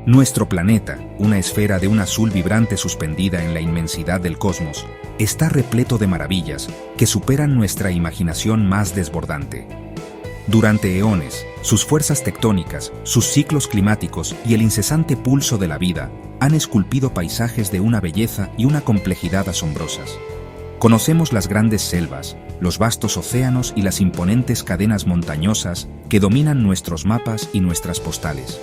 Nuestro planeta, una esfera de un azul vibrante suspendida en la inmensidad del cosmos, está repleto de maravillas que superan nuestra imaginación más desbordante. Durante eones, sus fuerzas tectónicas, sus ciclos climáticos y el incesante pulso de la vida han esculpido paisajes de una belleza y una complejidad asombrosas. Conocemos las grandes selvas, los vastos océanos y las imponentes cadenas montañosas que dominan nuestros mapas y nuestras postales.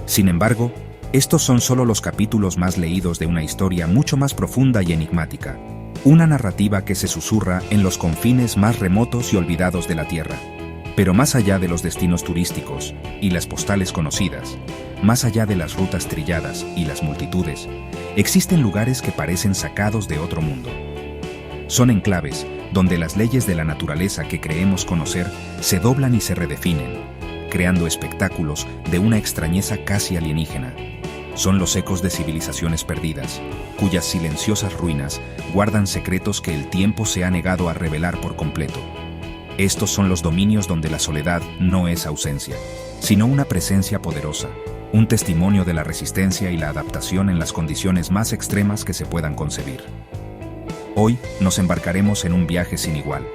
Sin embargo, estos son solo los capítulos más leídos de una historia mucho más profunda y enigmática, una narrativa que se susurra en los confines más remotos y olvidados de la Tierra. Pero más allá de los destinos turísticos y las postales conocidas, más allá de las rutas trilladas y las multitudes, existen lugares que parecen sacados de otro mundo. Son enclaves donde las leyes de la naturaleza que creemos conocer se doblan y se redefinen, creando espectáculos de una extrañeza casi alienígena. Son los ecos de civilizaciones perdidas, cuyas silenciosas ruinas guardan secretos que el tiempo se ha negado a revelar por completo. Estos son los dominios donde la soledad no es ausencia, sino una presencia poderosa, un testimonio de la resistencia y la adaptación en las condiciones más extremas que se puedan concebir. Hoy nos embarcaremos en un viaje sin igual.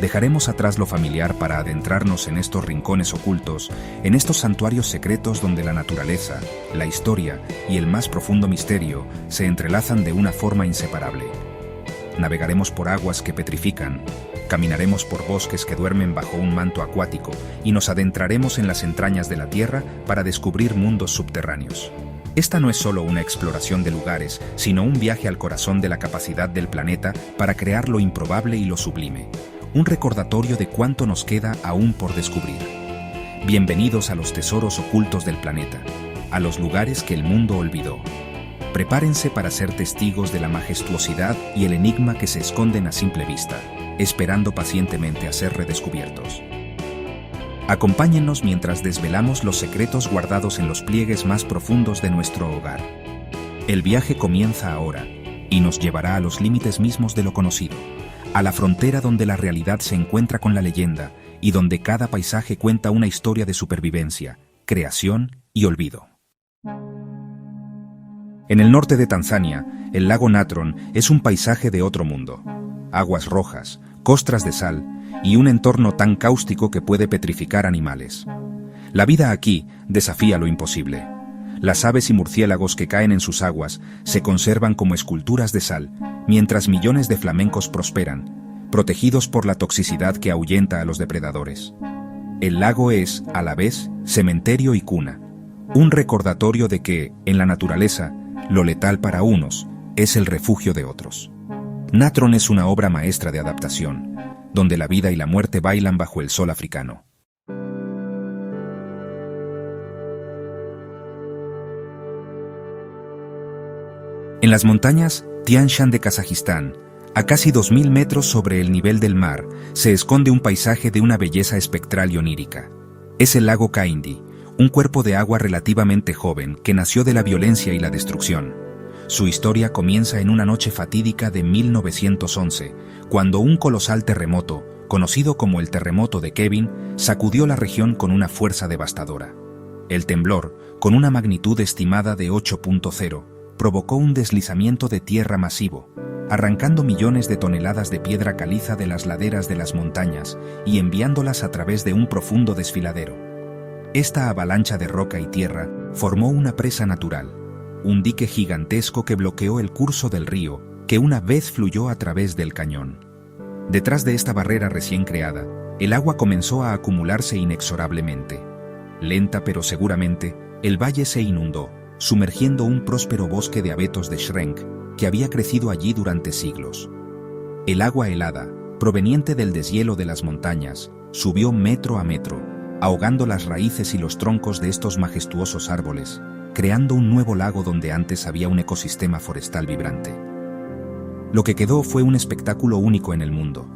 Dejaremos atrás lo familiar para adentrarnos en estos rincones ocultos, en estos santuarios secretos donde la naturaleza, la historia y el más profundo misterio se entrelazan de una forma inseparable. Navegaremos por aguas que petrifican, caminaremos por bosques que duermen bajo un manto acuático y nos adentraremos en las entrañas de la Tierra para descubrir mundos subterráneos. Esta no es solo una exploración de lugares, sino un viaje al corazón de la capacidad del planeta para crear lo improbable y lo sublime. Un recordatorio de cuánto nos queda aún por descubrir. Bienvenidos a los tesoros ocultos del planeta, a los lugares que el mundo olvidó. Prepárense para ser testigos de la majestuosidad y el enigma que se esconden a simple vista, esperando pacientemente a ser redescubiertos. Acompáñennos mientras desvelamos los secretos guardados en los pliegues más profundos de nuestro hogar. El viaje comienza ahora y nos llevará a los límites mismos de lo conocido, a la frontera donde la realidad se encuentra con la leyenda y donde cada paisaje cuenta una historia de supervivencia, creación y olvido. En el norte de Tanzania, el lago Natron es un paisaje de otro mundo. Aguas rojas, costras de sal y un entorno tan cáustico que puede petrificar animales. La vida aquí desafía lo imposible. Las aves y murciélagos que caen en sus aguas se conservan como esculturas de sal, mientras millones de flamencos prosperan, protegidos por la toxicidad que ahuyenta a los depredadores. El lago es, a la vez, cementerio y cuna, un recordatorio de que, en la naturaleza, lo letal para unos es el refugio de otros. Natron es una obra maestra de adaptación, donde la vida y la muerte bailan bajo el sol africano. En las montañas Tian Shan de Kazajistán, a casi 2000 metros sobre el nivel del mar, se esconde un paisaje de una belleza espectral y onírica. Es el lago Kaindi, un cuerpo de agua relativamente joven que nació de la violencia y la destrucción. Su historia comienza en una noche fatídica de 1911, cuando un colosal terremoto, conocido como el terremoto de Kevin, sacudió la región con una fuerza devastadora. El temblor, con una magnitud estimada de 8.0, provocó un deslizamiento de tierra masivo, arrancando millones de toneladas de piedra caliza de las laderas de las montañas y enviándolas a través de un profundo desfiladero. Esta avalancha de roca y tierra formó una presa natural, un dique gigantesco que bloqueó el curso del río, que una vez fluyó a través del cañón. Detrás de esta barrera recién creada, el agua comenzó a acumularse inexorablemente. Lenta pero seguramente, el valle se inundó, sumergiendo un próspero bosque de abetos de Schrenk que había crecido allí durante siglos. El agua helada, proveniente del deshielo de las montañas, subió metro a metro, ahogando las raíces y los troncos de estos majestuosos árboles, creando un nuevo lago donde antes había un ecosistema forestal vibrante. Lo que quedó fue un espectáculo único en el mundo.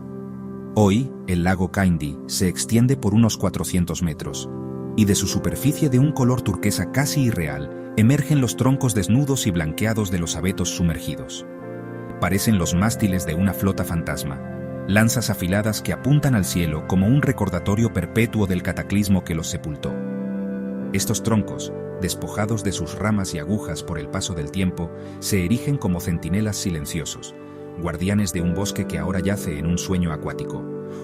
Hoy, el lago Kaindi se extiende por unos 400 metros, y de su superficie de un color turquesa casi irreal, emergen los troncos desnudos y blanqueados de los abetos sumergidos. Parecen los mástiles de una flota fantasma, lanzas afiladas que apuntan al cielo como un recordatorio perpetuo del cataclismo que los sepultó. Estos troncos, despojados de sus ramas y agujas por el paso del tiempo, se erigen como centinelas silenciosos, guardianes de un bosque que ahora yace en un sueño acuático,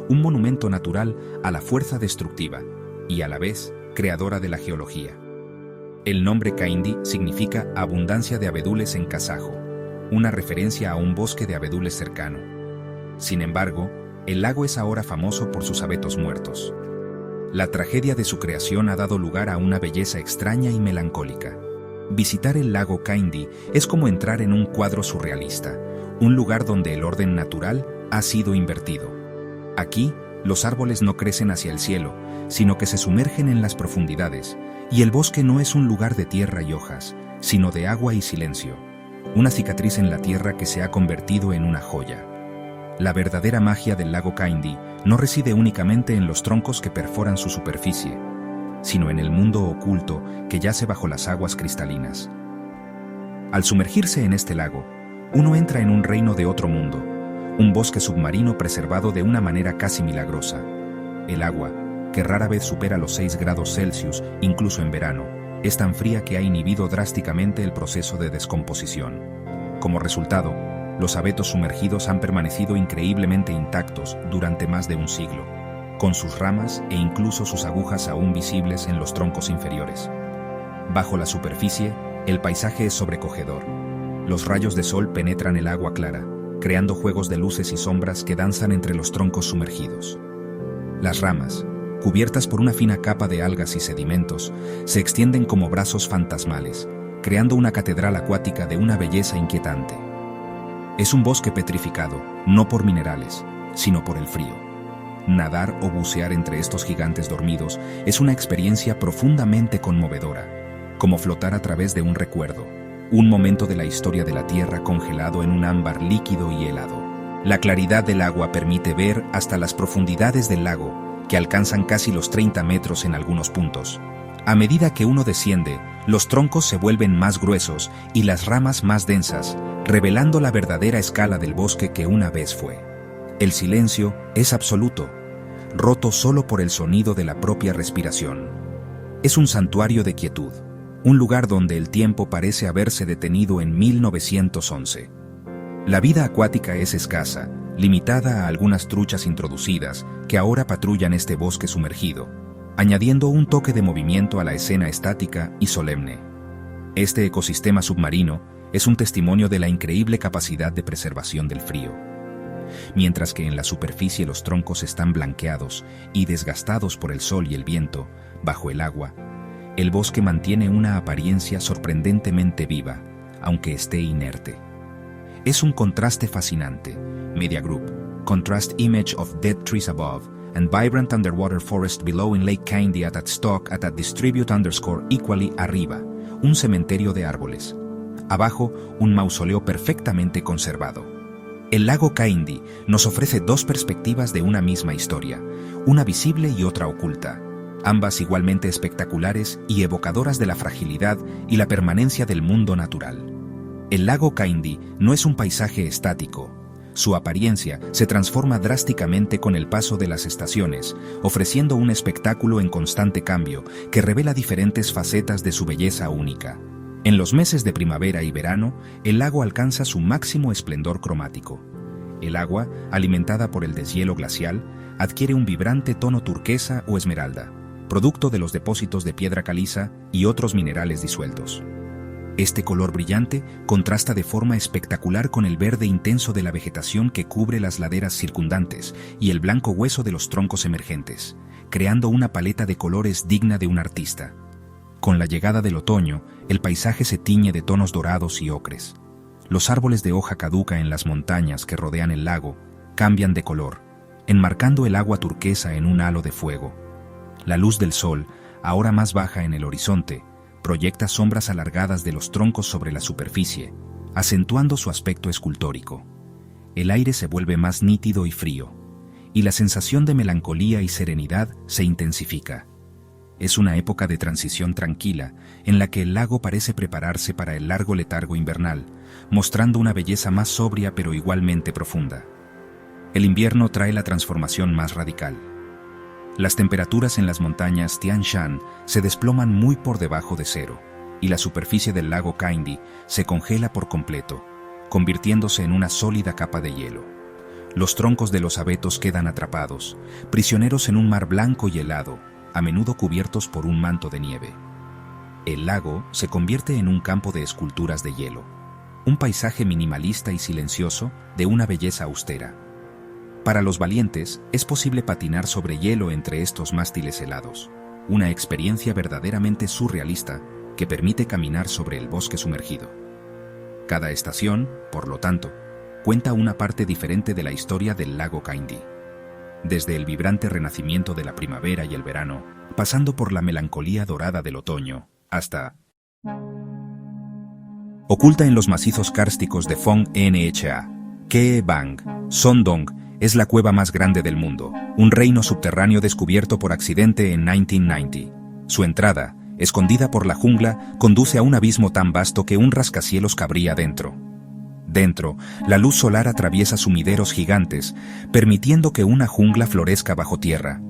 un monumento natural a la fuerza destructiva y a la vez creadora de la geología. El nombre Kaindi significa abundancia de abedules en kazajo, una referencia a un bosque de abedules cercano. Sin embargo, el lago es ahora famoso por sus abetos muertos. La tragedia de su creación ha dado lugar a una belleza extraña y melancólica. Visitar el lago Kaindi es como entrar en un cuadro surrealista, un lugar donde el orden natural ha sido invertido. Aquí, los árboles no crecen hacia el cielo, sino que se sumergen en las profundidades, y el bosque no es un lugar de tierra y hojas, sino de agua y silencio, una cicatriz en la tierra que se ha convertido en una joya. La verdadera magia del lago Kaindi no reside únicamente en los troncos que perforan su superficie, sino en el mundo oculto que yace bajo las aguas cristalinas. Al sumergirse en este lago, uno entra en un reino de otro mundo, un bosque submarino preservado de una manera casi milagrosa. El agua, que rara vez supera los 6 grados Celsius, incluso en verano, es tan fría que ha inhibido drásticamente el proceso de descomposición. Como resultado, los abetos sumergidos han permanecido increíblemente intactos durante más de un siglo, con sus ramas e incluso sus agujas aún visibles en los troncos inferiores. Bajo la superficie, el paisaje es sobrecogedor. Los rayos de sol penetran el agua clara, creando juegos de luces y sombras que danzan entre los troncos sumergidos. Las ramas, cubiertas por una fina capa de algas y sedimentos, se extienden como brazos fantasmales, creando una catedral acuática de una belleza inquietante. Es un bosque petrificado, no por minerales, sino por el frío. Nadar o bucear entre estos gigantes dormidos es una experiencia profundamente conmovedora, como flotar a través de un recuerdo, un momento de la historia de la Tierra congelado en un ámbar líquido y helado. La claridad del agua permite ver hasta las profundidades del lago, que alcanzan casi los 30 metros en algunos puntos. A medida que uno desciende, los troncos se vuelven más gruesos y las ramas más densas, revelando la verdadera escala del bosque que una vez fue. El silencio es absoluto, roto solo por el sonido de la propia respiración. Es un santuario de quietud, un lugar donde el tiempo parece haberse detenido en 1911. La vida acuática es escasa, limitada a algunas truchas introducidas que ahora patrullan este bosque sumergido, añadiendo un toque de movimiento a la escena estática y solemne. Este ecosistema submarino es un testimonio de la increíble capacidad de preservación del frío. Mientras que en la superficie los troncos están blanqueados y desgastados por el sol y el viento, bajo el agua, el bosque mantiene una apariencia sorprendentemente viva, aunque esté inerte. Es un contraste fascinante. Media Group, Contrast Image of Dead Trees Above and Vibrant Underwater Forest Below in Lake Kaindi at stock at distribute_equally arriba, un cementerio de árboles. Abajo, un mausoleo perfectamente conservado. El lago Kaindi nos ofrece dos perspectivas de una misma historia, una visible y otra oculta, ambas igualmente espectaculares y evocadoras de la fragilidad y la permanencia del mundo natural. El lago Kaindi no es un paisaje estático. Su apariencia se transforma drásticamente con el paso de las estaciones, ofreciendo un espectáculo en constante cambio que revela diferentes facetas de su belleza única. En los meses de primavera y verano, el lago alcanza su máximo esplendor cromático. El agua, alimentada por el deshielo glacial, adquiere un vibrante tono turquesa o esmeralda, producto de los depósitos de piedra caliza y otros minerales disueltos. Este color brillante contrasta de forma espectacular con el verde intenso de la vegetación que cubre las laderas circundantes y el blanco hueso de los troncos emergentes, creando una paleta de colores digna de un artista. Con la llegada del otoño, el paisaje se tiñe de tonos dorados y ocres. Los árboles de hoja caduca en las montañas que rodean el lago cambian de color, enmarcando el agua turquesa en un halo de fuego. La luz del sol, ahora más baja en el horizonte, proyecta sombras alargadas de los troncos sobre la superficie, acentuando su aspecto escultórico. El aire se vuelve más nítido y frío, y la sensación de melancolía y serenidad se intensifica. Es una época de transición tranquila, en la que el lago parece prepararse para el largo letargo invernal, mostrando una belleza más sobria pero igualmente profunda. El invierno trae la transformación más radical. Las temperaturas en las montañas Tian Shan se desploman muy por debajo de cero, y la superficie del lago Kaindi se congela por completo, convirtiéndose en una sólida capa de hielo. Los troncos de los abetos quedan atrapados, prisioneros en un mar blanco y helado, a menudo cubiertos por un manto de nieve. El lago se convierte en un campo de esculturas de hielo, un paisaje minimalista y silencioso de una belleza austera. Para los valientes, es posible patinar sobre hielo entre estos mástiles helados, una experiencia verdaderamente surrealista que permite caminar sobre el bosque sumergido. Cada estación, por lo tanto, cuenta una parte diferente de la historia del lago Kaindi. Desde el vibrante renacimiento de la primavera y el verano, pasando por la melancolía dorada del otoño, hasta... Oculta en los macizos kársticos de Phong Nha, Khe Bang, Son Dong es la cueva más grande del mundo, un reino subterráneo descubierto por accidente en 1990. Su entrada, escondida por la jungla, conduce a un abismo tan vasto que un rascacielos cabría dentro. Dentro, la luz solar atraviesa sumideros gigantes, permitiendo que una jungla florezca bajo tierra.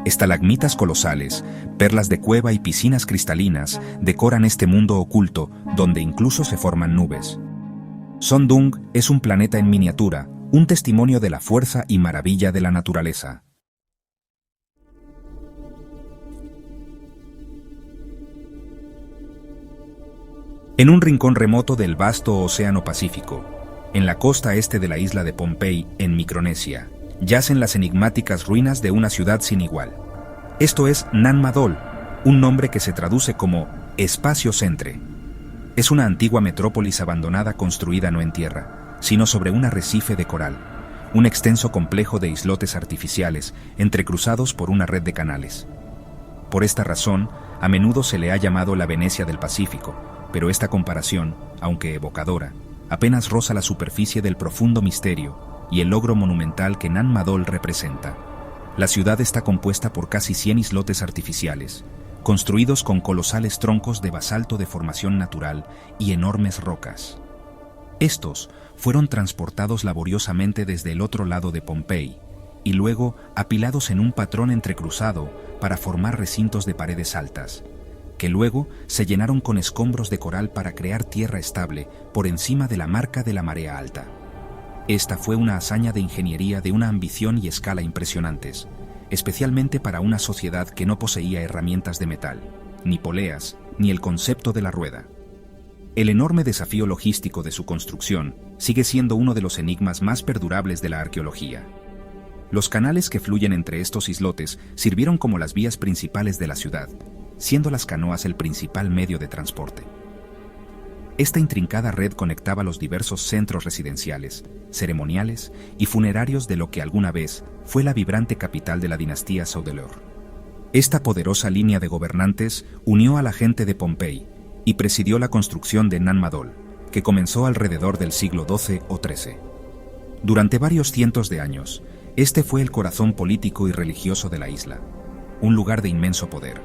Estalagmitas colosales, perlas de cueva y piscinas cristalinas decoran este mundo oculto, donde incluso se forman nubes. Son Dung es un planeta en miniatura, un testimonio de la fuerza y maravilla de la naturaleza. En un rincón remoto del vasto Océano Pacífico, en la costa este de la isla de Pohnpei, en Micronesia, yacen las enigmáticas ruinas de una ciudad sin igual. Esto es Nan Madol, un nombre que se traduce como Espacio Centre. Es una antigua metrópolis abandonada construida no en tierra, sino sobre un arrecife de coral, un extenso complejo de islotes artificiales entrecruzados por una red de canales. Por esta razón, a menudo se le ha llamado la Venecia del Pacífico, pero esta comparación, aunque evocadora, apenas roza la superficie del profundo misterio y el logro monumental que Nan Madol representa. La ciudad está compuesta por casi 100 islotes artificiales, construidos con colosales troncos de basalto de formación natural y enormes rocas. Estos fueron transportados laboriosamente desde el otro lado de Pohnpei y luego apilados en un patrón entrecruzado para formar recintos de paredes altas, que luego se llenaron con escombros de coral para crear tierra estable por encima de la marca de la marea alta. Esta fue una hazaña de ingeniería de una ambición y escala impresionantes, especialmente para una sociedad que no poseía herramientas de metal, ni poleas, ni el concepto de la rueda. El enorme desafío logístico de su construcción sigue siendo uno de los enigmas más perdurables de la arqueología. Los canales que fluyen entre estos islotes sirvieron como las vías principales de la ciudad, siendo las canoas el principal medio de transporte. Esta intrincada red conectaba los diversos centros residenciales, ceremoniales y funerarios de lo que alguna vez fue la vibrante capital de la dinastía Saudeleur. Esta poderosa línea de gobernantes unió a la gente de Pohnpei y presidió la construcción de Nan Madol, que comenzó alrededor del siglo XII o XIII. Durante varios cientos de años, este fue el corazón político y religioso de la isla, un lugar de inmenso poder,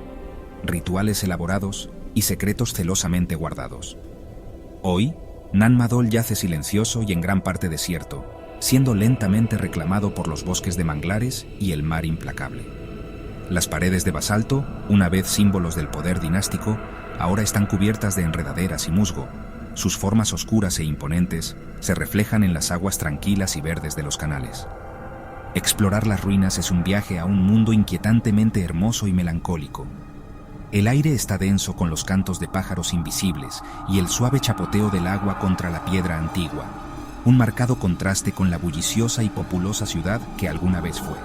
rituales elaborados y secretos celosamente guardados. Hoy, Nan Madol yace silencioso y en gran parte desierto, siendo lentamente reclamado por los bosques de manglares y el mar implacable. Las paredes de basalto, una vez símbolos del poder dinástico, ahora están cubiertas de enredaderas y musgo. Sus formas oscuras e imponentes se reflejan en las aguas tranquilas y verdes de los canales. Explorar las ruinas es un viaje a un mundo inquietantemente hermoso y melancólico. El aire está denso con los cantos de pájaros invisibles y el suave chapoteo del agua contra la piedra antigua, un marcado contraste con la bulliciosa y populosa ciudad que alguna vez fue.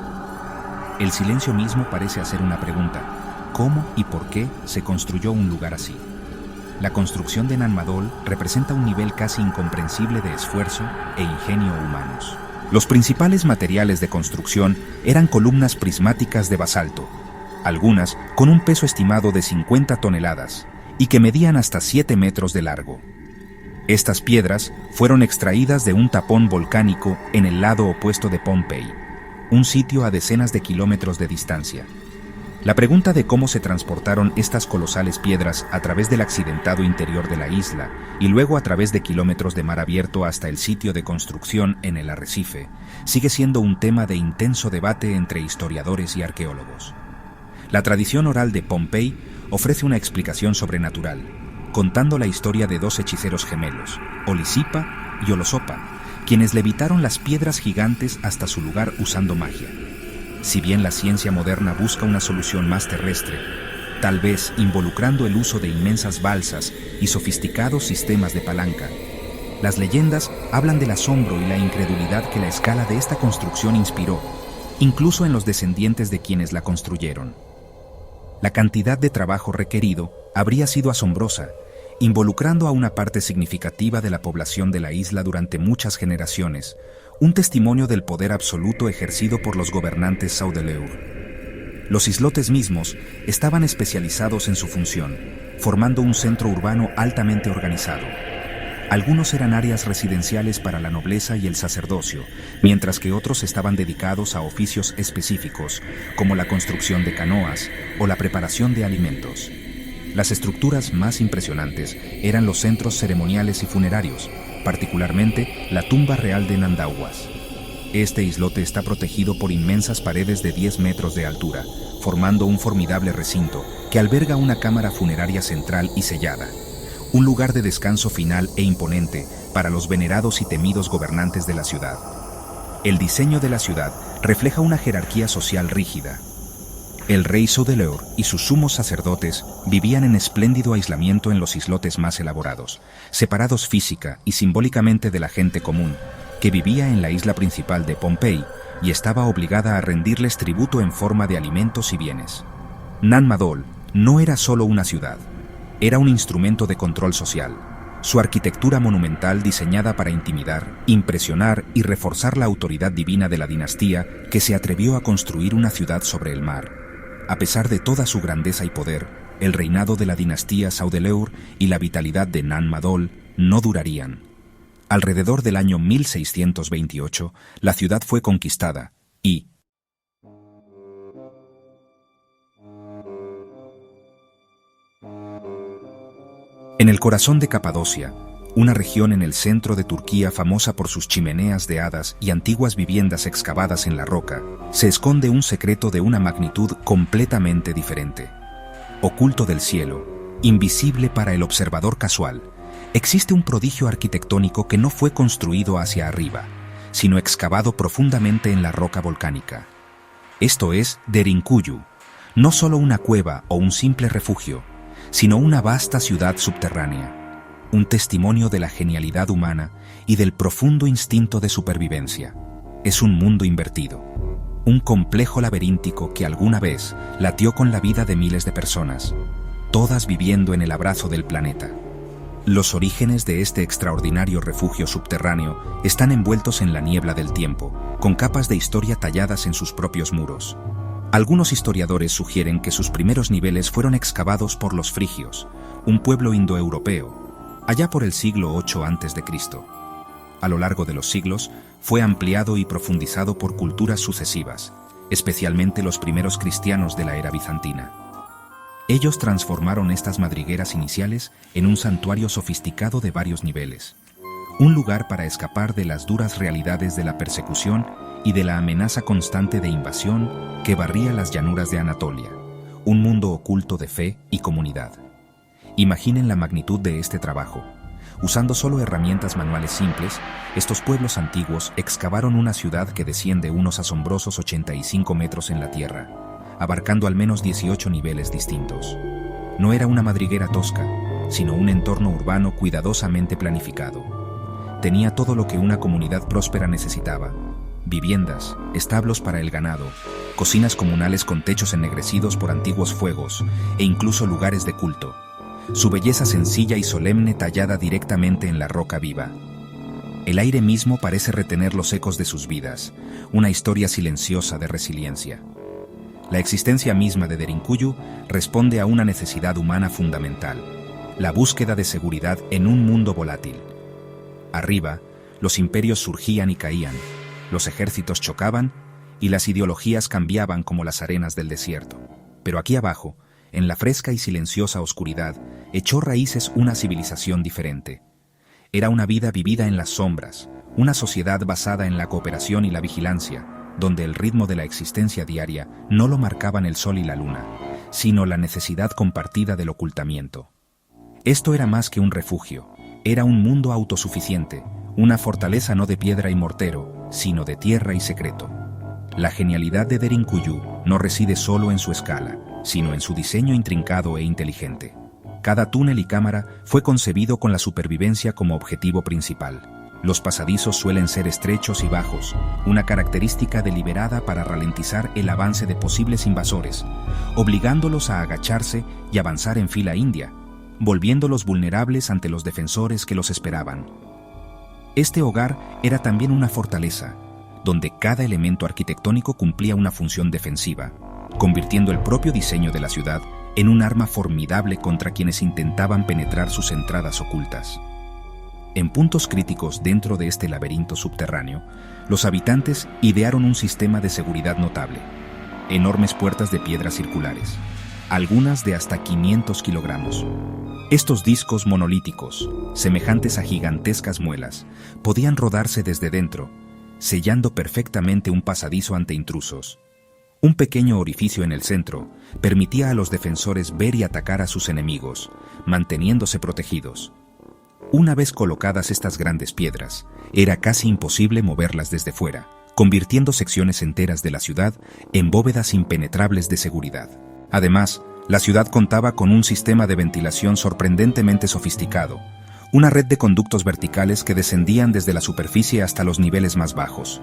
El silencio mismo parece hacer una pregunta: ¿cómo y por qué se construyó un lugar así? La construcción de Nan Madol representa un nivel casi incomprensible de esfuerzo e ingenio humanos. Los principales materiales de construcción eran columnas prismáticas de basalto, algunas con un peso estimado de 50 toneladas y que medían hasta 7 metros de largo. Estas piedras fueron extraídas de un tapón volcánico en el lado opuesto de Pohnpei, un sitio a decenas de kilómetros de distancia. La pregunta de cómo se transportaron estas colosales piedras a través del accidentado interior de la isla y luego a través de kilómetros de mar abierto hasta el sitio de construcción en el arrecife sigue siendo un tema de intenso debate entre historiadores y arqueólogos. La tradición oral de Pompey ofrece una explicación sobrenatural, contando la historia de dos hechiceros gemelos, Olisipa y Olosopa, quienes levitaron las piedras gigantes hasta su lugar usando magia. Si bien la ciencia moderna busca una solución más terrestre, tal vez involucrando el uso de inmensas balsas y sofisticados sistemas de palanca, las leyendas hablan del asombro y la incredulidad que la escala de esta construcción inspiró, incluso en los descendientes de quienes la construyeron. La cantidad de trabajo requerido habría sido asombrosa, involucrando a una parte significativa de la población de la isla durante muchas generaciones, un testimonio del poder absoluto ejercido por los gobernantes Saudeleur. Los islotes mismos estaban especializados en su función, formando un centro urbano altamente organizado. Algunos eran áreas residenciales para la nobleza y el sacerdocio, mientras que otros estaban dedicados a oficios específicos, como la construcción de canoas o la preparación de alimentos. Las estructuras más impresionantes eran los centros ceremoniales y funerarios, particularmente la tumba real de Nandauas. Este islote está protegido por inmensas paredes de 10 metros de altura, formando un formidable recinto que alberga una cámara funeraria central y sellada, un lugar de descanso final e imponente para los venerados y temidos gobernantes de la ciudad. El diseño de la ciudad refleja una jerarquía social rígida. El rey Saudeleur y sus sumos sacerdotes vivían en espléndido aislamiento en los islotes más elaborados, separados física y simbólicamente de la gente común, que vivía en la isla principal de Pompey y estaba obligada a rendirles tributo en forma de alimentos y bienes. Nan Madol no era solo una ciudad, era un instrumento de control social. Su arquitectura monumental diseñada para intimidar, impresionar y reforzar la autoridad divina de la dinastía que se atrevió a construir una ciudad sobre el mar. A pesar de toda su grandeza y poder, el reinado de la dinastía Saudeleur y la vitalidad de Nan Madol no durarían. Alrededor del año 1628, la ciudad fue conquistada y, en el corazón de Capadocia, una región en el centro de Turquía famosa por sus chimeneas de hadas y antiguas viviendas excavadas en la roca, se esconde un secreto de una magnitud completamente diferente. Oculto del cielo, invisible para el observador casual, existe un prodigio arquitectónico que no fue construido hacia arriba, sino excavado profundamente en la roca volcánica. Esto es Derinkuyu, no solo una cueva o un simple refugio, sino una vasta ciudad subterránea, un testimonio de la genialidad humana y del profundo instinto de supervivencia. Es un mundo invertido, un complejo laberíntico que alguna vez latió con la vida de miles de personas, todas viviendo en el abrazo del planeta. Los orígenes de este extraordinario refugio subterráneo están envueltos en la niebla del tiempo, con capas de historia talladas en sus propios muros. Algunos historiadores sugieren que sus primeros niveles fueron excavados por los frigios, un pueblo indoeuropeo, allá por el siglo VIII a.C. A lo largo de los siglos, fue ampliado y profundizado por culturas sucesivas, especialmente los primeros cristianos de la era bizantina. Ellos transformaron estas madrigueras iniciales en un santuario sofisticado de varios niveles, un lugar para escapar de las duras realidades de la persecución y de la amenaza constante de invasión que barría las llanuras de Anatolia, un mundo oculto de fe y comunidad. Imaginen la magnitud de este trabajo. Usando solo herramientas manuales simples, estos pueblos antiguos excavaron una ciudad que desciende unos asombrosos 85 metros en la tierra, abarcando al menos 18 niveles distintos. No era una madriguera tosca, sino un entorno urbano cuidadosamente planificado. Tenía todo lo que una comunidad próspera necesitaba: viviendas, establos para el ganado, cocinas comunales con techos ennegrecidos por antiguos fuegos e incluso lugares de culto. Su belleza sencilla y solemne tallada directamente en la roca viva. El aire mismo parece retener los ecos de sus vidas, una historia silenciosa de resiliencia. La existencia misma de Derinkuyu responde a una necesidad humana fundamental: la búsqueda de seguridad en un mundo volátil. Arriba, los imperios surgían y caían, los ejércitos chocaban y las ideologías cambiaban como las arenas del desierto. Pero aquí abajo, en la fresca y silenciosa oscuridad, echó raíces una civilización diferente. Era una vida vivida en las sombras, una sociedad basada en la cooperación y la vigilancia, donde el ritmo de la existencia diaria no lo marcaban el sol y la luna, sino la necesidad compartida del ocultamiento. Esto era más que un refugio, era un mundo autosuficiente, una fortaleza no de piedra y mortero, sino de tierra y secreto. La genialidad de Derinkuyu no reside solo en su escala, sino en su diseño intrincado e inteligente. Cada túnel y cámara fue concebido con la supervivencia como objetivo principal. Los pasadizos suelen ser estrechos y bajos, una característica deliberada para ralentizar el avance de posibles invasores, obligándolos a agacharse y avanzar en fila india, volviéndolos vulnerables ante los defensores que los esperaban. Este hogar era también una fortaleza, donde cada elemento arquitectónico cumplía una función defensiva, convirtiendo el propio diseño de la ciudad en un arma formidable contra quienes intentaban penetrar sus entradas ocultas. En puntos críticos dentro de este laberinto subterráneo, los habitantes idearon un sistema de seguridad notable. Enormes puertas de piedra circulares, algunas de hasta 500 kilogramos. Estos discos monolíticos, semejantes a gigantescas muelas, podían rodarse desde dentro, sellando perfectamente un pasadizo ante intrusos. Un pequeño orificio en el centro permitía a los defensores ver y atacar a sus enemigos, manteniéndose protegidos. Una vez colocadas estas grandes piedras, era casi imposible moverlas desde fuera, convirtiendo secciones enteras de la ciudad en bóvedas impenetrables de seguridad. Además, la ciudad contaba con un sistema de ventilación sorprendentemente sofisticado, una red de conductos verticales que descendían desde la superficie hasta los niveles más bajos.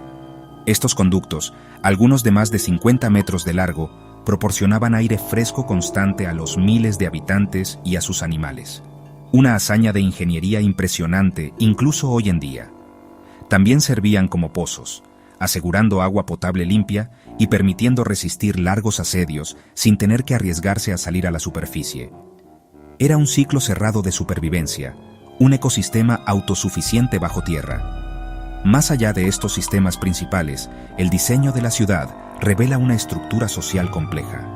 Estos conductos, algunos de más de 50 metros de largo, proporcionaban aire fresco constante a los miles de habitantes y a sus animales. Una hazaña de ingeniería impresionante incluso hoy en día. También servían como pozos, asegurando agua potable limpia y permitiendo resistir largos asedios sin tener que arriesgarse a salir a la superficie. Era un ciclo cerrado de supervivencia, un ecosistema autosuficiente bajo tierra. Más allá de estos sistemas principales, el diseño de la ciudad revela una estructura social compleja.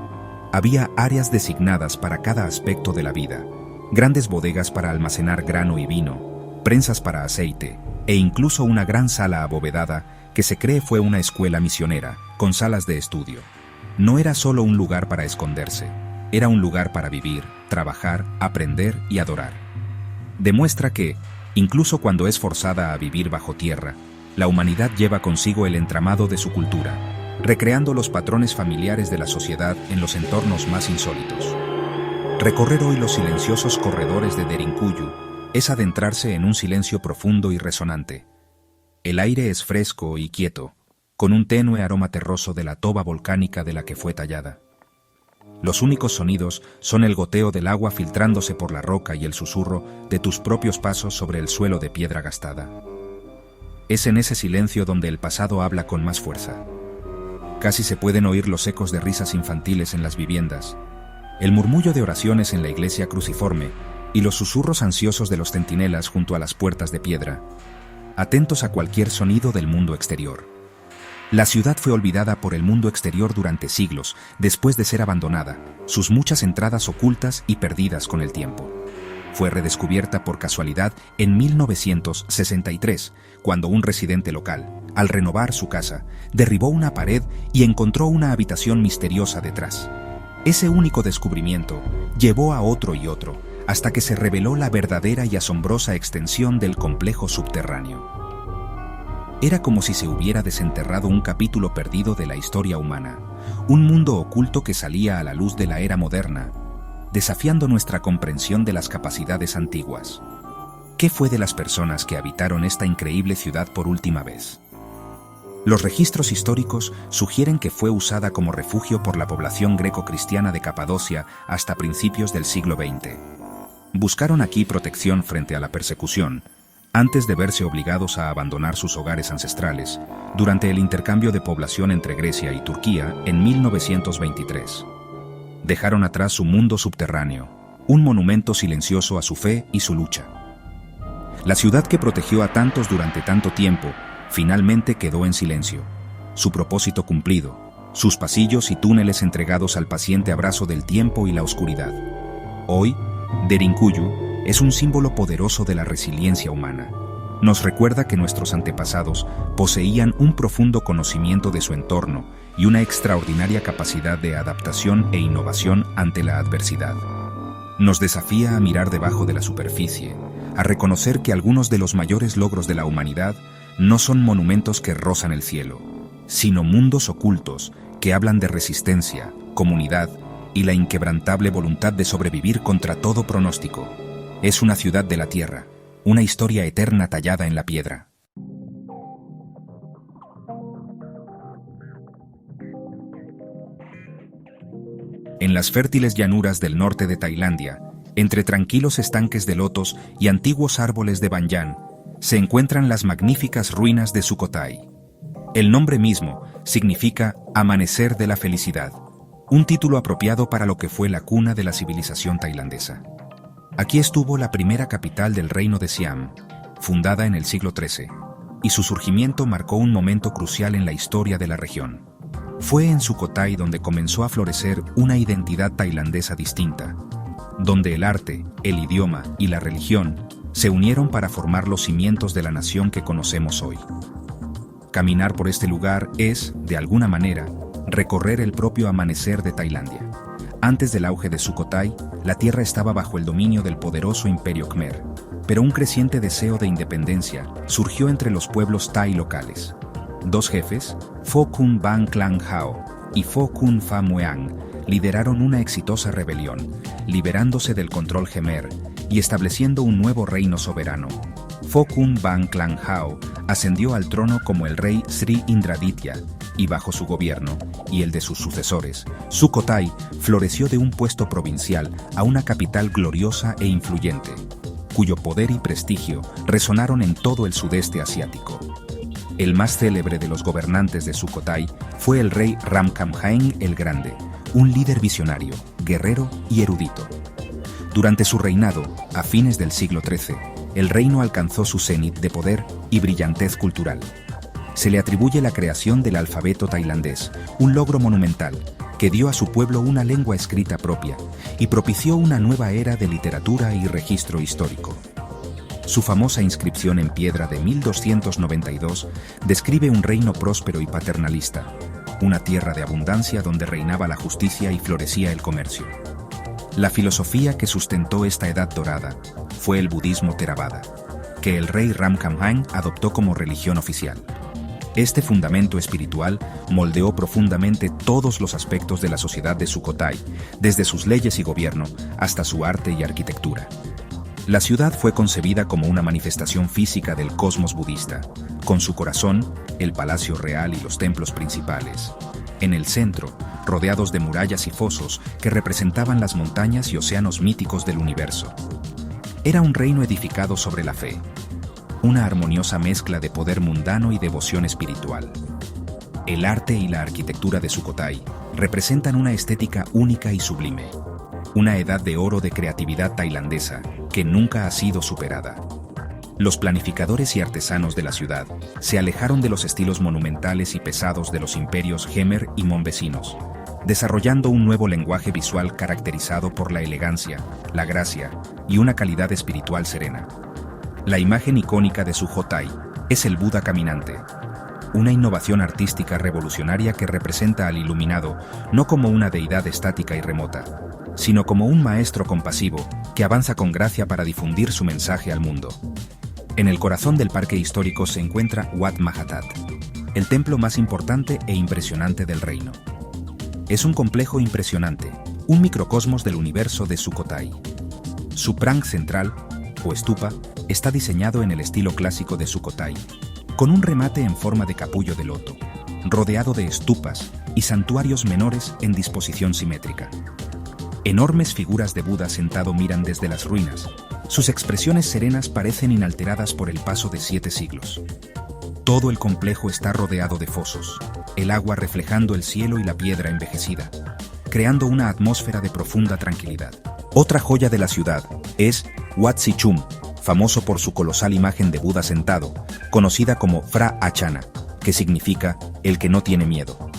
Había áreas designadas para cada aspecto de la vida, grandes bodegas para almacenar grano y vino, prensas para aceite, e incluso una gran sala abovedada que se cree fue una escuela misionera, con salas de estudio. No era solo un lugar para esconderse, era un lugar para vivir, trabajar, aprender y adorar. Demuestra que, incluso cuando es forzada a vivir bajo tierra, la humanidad lleva consigo el entramado de su cultura, recreando los patrones familiares de la sociedad en los entornos más insólitos. Recorrer hoy los silenciosos corredores de Derinkuyu es adentrarse en un silencio profundo y resonante. El aire es fresco y quieto, con un tenue aroma terroso de la toba volcánica de la que fue tallada. Los únicos sonidos son el goteo del agua filtrándose por la roca y el susurro de tus propios pasos sobre el suelo de piedra gastada. Es en ese silencio donde el pasado habla con más fuerza. Casi se pueden oír los ecos de risas infantiles en las viviendas, el murmullo de oraciones en la iglesia cruciforme y los susurros ansiosos de los centinelas junto a las puertas de piedra, atentos a cualquier sonido del mundo exterior. La ciudad fue olvidada por el mundo exterior durante siglos, después de ser abandonada, sus muchas entradas ocultas y perdidas con el tiempo. Fue redescubierta por casualidad en 1963, cuando un residente local, al renovar su casa, derribó una pared y encontró una habitación misteriosa detrás. Ese único descubrimiento llevó a otro y otro, hasta que se reveló la verdadera y asombrosa extensión del complejo subterráneo. Era como si se hubiera desenterrado un capítulo perdido de la historia humana, un mundo oculto que salía a la luz de la era moderna, desafiando nuestra comprensión de las capacidades antiguas. ¿Qué fue de las personas que habitaron esta increíble ciudad por última vez? Los registros históricos sugieren que fue usada como refugio por la población greco-cristiana de Capadocia hasta principios del siglo XX. Buscaron aquí protección frente a la persecución, antes de verse obligados a abandonar sus hogares ancestrales, durante el intercambio de población entre Grecia y Turquía en 1923. Dejaron atrás su mundo subterráneo, un monumento silencioso a su fe y su lucha. La ciudad que protegió a tantos durante tanto tiempo, finalmente quedó en silencio, su propósito cumplido, sus pasillos y túneles entregados al paciente abrazo del tiempo y la oscuridad. Hoy, Derinkuyu es un símbolo poderoso de la resiliencia humana. Nos recuerda que nuestros antepasados poseían un profundo conocimiento de su entorno y una extraordinaria capacidad de adaptación e innovación ante la adversidad. Nos desafía a mirar debajo de la superficie, a reconocer que algunos de los mayores logros de la humanidad no son monumentos que rozan el cielo, sino mundos ocultos que hablan de resistencia, comunidad y la inquebrantable voluntad de sobrevivir contra todo pronóstico. Es una ciudad de la tierra, una historia eterna tallada en la piedra. En las fértiles llanuras del norte de Tailandia, entre tranquilos estanques de lotos y antiguos árboles de banyan, se encuentran las magníficas ruinas de Sukhothai. El nombre mismo significa amanecer de la felicidad, un título apropiado para lo que fue la cuna de la civilización tailandesa. Aquí estuvo la primera capital del reino de Siam, fundada en el siglo XIII, y su surgimiento marcó un momento crucial en la historia de la región. Fue en Sukhothai donde comenzó a florecer una identidad tailandesa distinta, donde el arte, el idioma y la religión se unieron para formar los cimientos de la nación que conocemos hoy. Caminar por este lugar es, de alguna manera, recorrer el propio amanecer de Tailandia. Antes del auge de Sukhothai, la tierra estaba bajo el dominio del poderoso imperio Khmer, pero un creciente deseo de independencia surgió entre los pueblos thai locales. Dos jefes, Pho Kun Ban Klang Hao y Pho Kun Pha Mueang, lideraron una exitosa rebelión, liberándose del control Khmer y estableciendo un nuevo reino soberano. Pho Kun Ban Klang Hao ascendió al trono como el rey Sri Indraditya, y bajo su gobierno, y el de sus sucesores, Sukhothai floreció de un puesto provincial a una capital gloriosa e influyente, cuyo poder y prestigio resonaron en todo el sudeste asiático. El más célebre de los gobernantes de Sukhothai fue el rey Ramkhamhaeng el Grande, un líder visionario, guerrero y erudito. Durante su reinado, a fines del siglo XIII, el reino alcanzó su cenit de poder y brillantez cultural. Se le atribuye la creación del alfabeto tailandés, un logro monumental que dio a su pueblo una lengua escrita propia y propició una nueva era de literatura y registro histórico. Su famosa inscripción en piedra de 1292 describe un reino próspero y paternalista, una tierra de abundancia donde reinaba la justicia y florecía el comercio. La filosofía que sustentó esta edad dorada fue el budismo Theravada, que el rey Ramkhamhaeng adoptó como religión oficial. Este fundamento espiritual moldeó profundamente todos los aspectos de la sociedad de Sukhothai, desde sus leyes y gobierno hasta su arte y arquitectura. La ciudad fue concebida como una manifestación física del cosmos budista, con su corazón, el palacio real y los templos principales. En el centro, rodeados de murallas y fosos que representaban las montañas y océanos míticos del universo. Era un reino edificado sobre la fe, una armoniosa mezcla de poder mundano y devoción espiritual. El arte y la arquitectura de Sukhothai representan una estética única y sublime, una edad de oro de creatividad tailandesa que nunca ha sido superada. Los planificadores y artesanos de la ciudad se alejaron de los estilos monumentales y pesados de los imperios Khmer y Mon vecinos, desarrollando un nuevo lenguaje visual caracterizado por la elegancia, la gracia y una calidad espiritual serena. La imagen icónica de Sukhothai es el Buda caminante, una innovación artística revolucionaria que representa al iluminado no como una deidad estática y remota, sino como un maestro compasivo que avanza con gracia para difundir su mensaje al mundo. En el corazón del parque histórico se encuentra Wat Mahathat, el templo más importante e impresionante del reino. Es un complejo impresionante, un microcosmos del universo de Sukhothai. Su prang central, o stupa, está diseñado en el estilo clásico de Sukhothai, con un remate en forma de capullo de loto, rodeado de estupas y santuarios menores en disposición simétrica. Enormes figuras de Buda sentado miran desde las ruinas. Sus expresiones serenas parecen inalteradas por el paso de 7 siglos. Todo el complejo está rodeado de fosos, el agua reflejando el cielo y la piedra envejecida, creando una atmósfera de profunda tranquilidad. Otra joya de la ciudad es Wat Sichum, famoso por su colosal imagen de Buda sentado, conocida como Phra Achana, que significa el que no tiene miedo.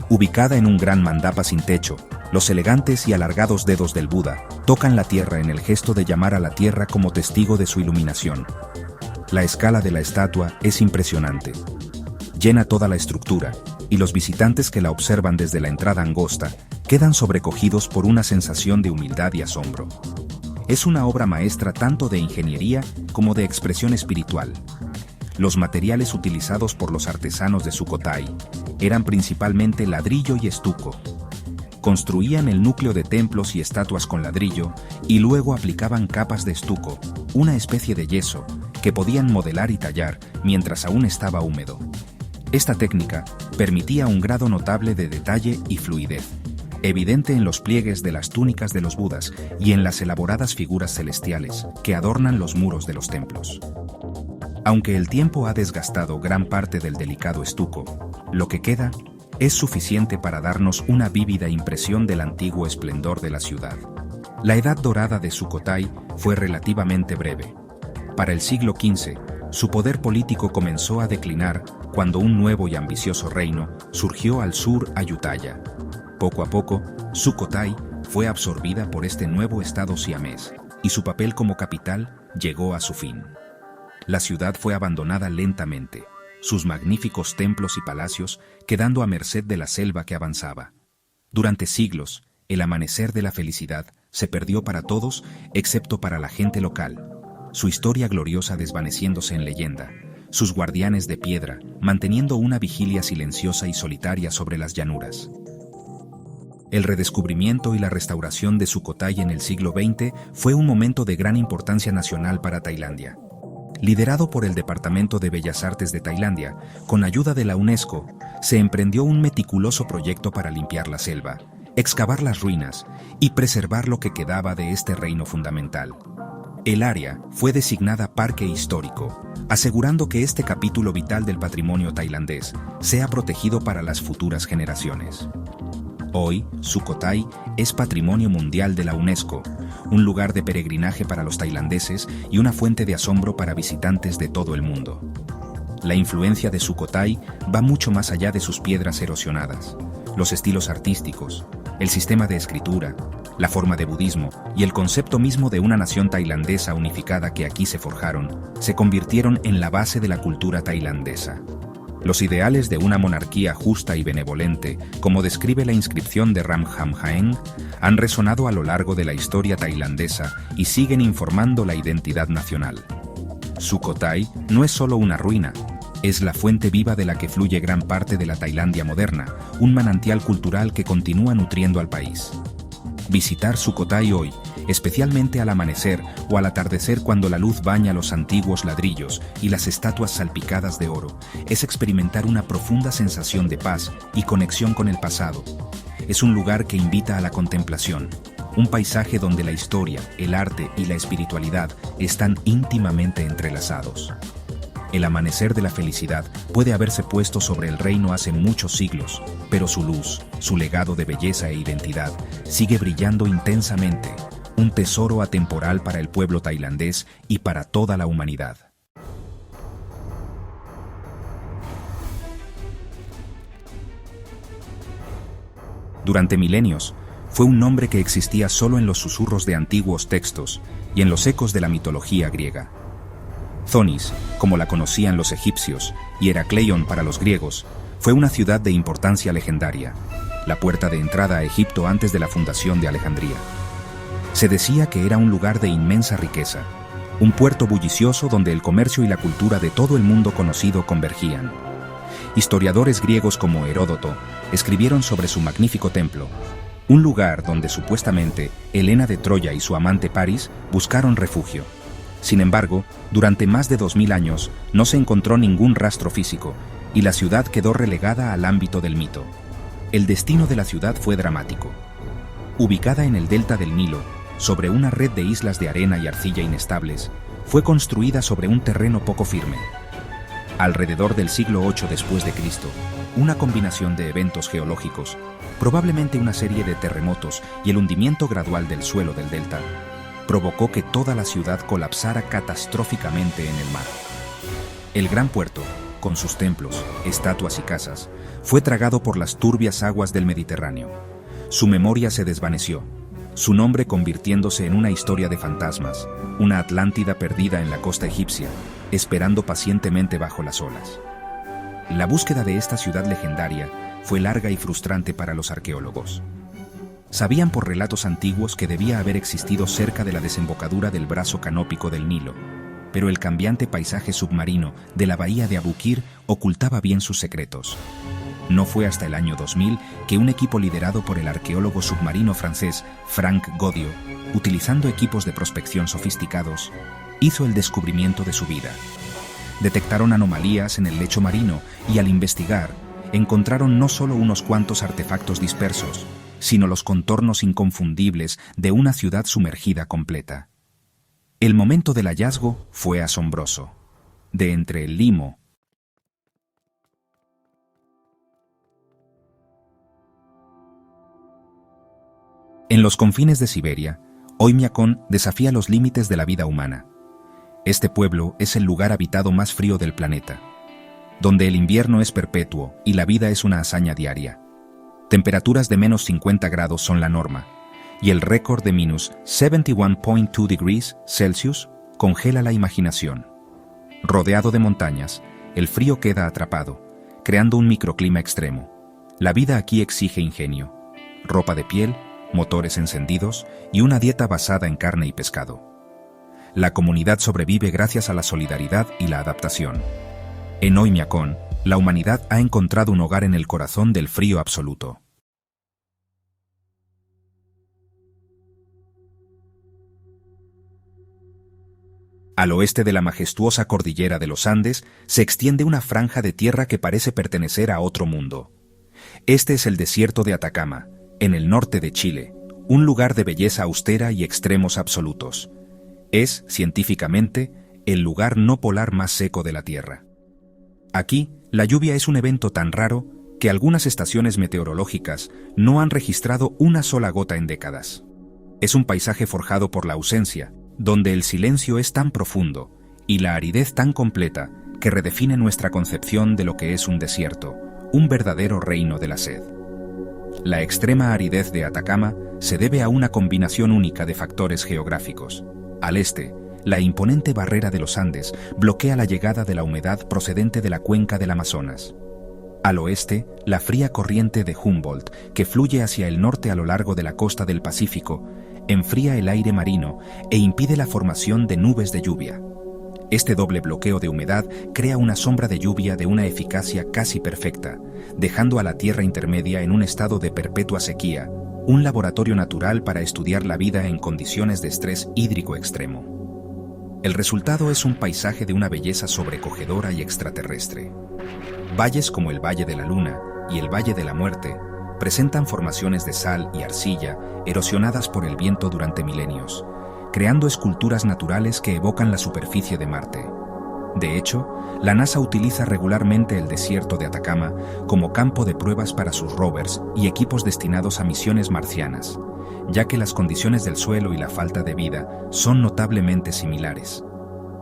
Ubicada en un gran mandapa sin techo, los elegantes y alargados dedos del Buda tocan la tierra en el gesto de llamar a la tierra como testigo de su iluminación. La escala de la estatua es impresionante. Llena toda la estructura, y los visitantes que la observan desde la entrada angosta quedan sobrecogidos por una sensación de humildad y asombro. Es una obra maestra tanto de ingeniería como de expresión espiritual. Los materiales utilizados por los artesanos de Sukhothai eran principalmente ladrillo y estuco. Construían el núcleo de templos y estatuas con ladrillo y luego aplicaban capas de estuco, una especie de yeso, que podían modelar y tallar mientras aún estaba húmedo. Esta técnica permitía un grado notable de detalle y fluidez, evidente en los pliegues de las túnicas de los Budas y en las elaboradas figuras celestiales que adornan los muros de los templos. Aunque el tiempo ha desgastado gran parte del delicado estuco, lo que queda es suficiente para darnos una vívida impresión del antiguo esplendor de la ciudad. La edad dorada de Sukhothai fue relativamente breve. Para el siglo XV, su poder político comenzó a declinar cuando un nuevo y ambicioso reino surgió al sur, Ayutthaya. Poco a poco, Sukhothai fue absorbida por este nuevo estado siamés, y su papel como capital llegó a su fin. La ciudad fue abandonada lentamente, sus magníficos templos y palacios quedando a merced de la selva que avanzaba. Durante siglos, el amanecer de la felicidad se perdió para todos excepto para la gente local, su historia gloriosa desvaneciéndose en leyenda, sus guardianes de piedra manteniendo una vigilia silenciosa y solitaria sobre las llanuras. El redescubrimiento y la restauración de Sukhothai en el siglo XX fue un momento de gran importancia nacional para Tailandia. Liderado por el Departamento de Bellas Artes de Tailandia, con ayuda de la UNESCO, se emprendió un meticuloso proyecto para limpiar la selva, excavar las ruinas y preservar lo que quedaba de este reino fundamental. El área fue designada Parque Histórico, asegurando que este capítulo vital del patrimonio tailandés sea protegido para las futuras generaciones. Hoy, Sukhothai es Patrimonio Mundial de la UNESCO, un lugar de peregrinaje para los tailandeses y una fuente de asombro para visitantes de todo el mundo. La influencia de Sukhothai va mucho más allá de sus piedras erosionadas. Los estilos artísticos, el sistema de escritura, la forma de budismo y el concepto mismo de una nación tailandesa unificada que aquí se forjaron, se convirtieron en la base de la cultura tailandesa. Los ideales de una monarquía justa y benevolente, como describe la inscripción de Ramkhamhaeng, han resonado a lo largo de la historia tailandesa y siguen informando la identidad nacional. Sukhothai no es solo una ruina, es la fuente viva de la que fluye gran parte de la Tailandia moderna, un manantial cultural que continúa nutriendo al país. Visitar Sukhothai hoy, especialmente al amanecer o al atardecer cuando la luz baña los antiguos ladrillos y las estatuas salpicadas de oro, es experimentar una profunda sensación de paz y conexión con el pasado. Es un lugar que invita a la contemplación, un paisaje donde la historia, el arte y la espiritualidad están íntimamente entrelazados. El amanecer de la felicidad puede haberse puesto sobre el reino hace muchos siglos, pero su luz, su legado de belleza e identidad, sigue brillando intensamente, un tesoro atemporal para el pueblo tailandés y para toda la humanidad. Durante milenios, fue un nombre que existía solo en los susurros de antiguos textos y en los ecos de la mitología griega. Zonis, como la conocían los egipcios, y Heracleion para los griegos, fue una ciudad de importancia legendaria, la puerta de entrada a Egipto antes de la fundación de Alejandría. Se decía que era un lugar de inmensa riqueza, un puerto bullicioso donde el comercio y la cultura de todo el mundo conocido convergían. Historiadores griegos como Heródoto escribieron sobre su magnífico templo, un lugar donde supuestamente Helena de Troya y su amante Paris buscaron refugio. Sin embargo, durante más de 2000 años no se encontró ningún rastro físico y la ciudad quedó relegada al ámbito del mito. El destino de la ciudad fue dramático. Ubicada en el delta del Nilo, sobre una red de islas de arena y arcilla inestables, fue construida sobre un terreno poco firme. Alrededor del siglo VIII después de Cristo, una combinación de eventos geológicos, probablemente una serie de terremotos y el hundimiento gradual del suelo del delta, provocó que toda la ciudad colapsara catastróficamente en el mar. El gran puerto, con sus templos, estatuas y casas, fue tragado por las turbias aguas del Mediterráneo. Su memoria se desvaneció, su nombre convirtiéndose en una historia de fantasmas, una Atlántida perdida en la costa egipcia, esperando pacientemente bajo las olas. La búsqueda de esta ciudad legendaria fue larga y frustrante para los arqueólogos. Sabían por relatos antiguos que debía haber existido cerca de la desembocadura del brazo canópico del Nilo, pero el cambiante paisaje submarino de la bahía de Abukir ocultaba bien sus secretos. No fue hasta el año 2000 que un equipo liderado por el arqueólogo submarino francés Franck Goddio, utilizando equipos de prospección sofisticados, hizo el descubrimiento de su vida. Detectaron anomalías en el lecho marino y al investigar, encontraron no solo unos cuantos artefactos dispersos, sino los contornos inconfundibles de una ciudad sumergida completa. El momento del hallazgo fue asombroso. De entre el limo, en los confines de Siberia, Oymyakon desafía los límites de la vida humana. Este pueblo es el lugar habitado más frío del planeta, donde el invierno es perpetuo y la vida es una hazaña diaria. Temperaturas de menos 50 grados son la norma, y el récord de menos 71.2 degrees Celsius congela la imaginación. Rodeado de montañas, el frío queda atrapado, creando un microclima extremo. La vida aquí exige ingenio, ropa de piel, motores encendidos y una dieta basada en carne y pescado. La comunidad sobrevive gracias a la solidaridad y la adaptación. En Oymyakon, la humanidad ha encontrado un hogar en el corazón del frío absoluto. Al oeste de la majestuosa cordillera de los Andes se extiende una franja de tierra que parece pertenecer a otro mundo. Este es el desierto de Atacama, en el norte de Chile, un lugar de belleza austera y extremos absolutos. Es, científicamente, el lugar no polar más seco de la Tierra. Aquí, la lluvia es un evento tan raro que algunas estaciones meteorológicas no han registrado una sola gota en décadas. Es un paisaje forjado por la ausencia, donde el silencio es tan profundo y la aridez tan completa que redefine nuestra concepción de lo que es un desierto, un verdadero reino de la sed. La extrema aridez de Atacama se debe a una combinación única de factores geográficos. Al este, la imponente barrera de los Andes bloquea la llegada de la humedad procedente de la cuenca del Amazonas. Al oeste, la fría corriente de Humboldt, que fluye hacia el norte a lo largo de la costa del Pacífico, enfría el aire marino e impide la formación de nubes de lluvia. Este doble bloqueo de humedad crea una sombra de lluvia de una eficacia casi perfecta, dejando a la Tierra intermedia en un estado de perpetua sequía, un laboratorio natural para estudiar la vida en condiciones de estrés hídrico extremo. El resultado es un paisaje de una belleza sobrecogedora y extraterrestre. Valles como el Valle de la Luna y el Valle de la Muerte presentan formaciones de sal y arcilla erosionadas por el viento durante milenios, creando esculturas naturales que evocan la superficie de Marte. De hecho, la NASA utiliza regularmente el desierto de Atacama como campo de pruebas para sus rovers y equipos destinados a misiones marcianas, ya que las condiciones del suelo y la falta de vida son notablemente similares.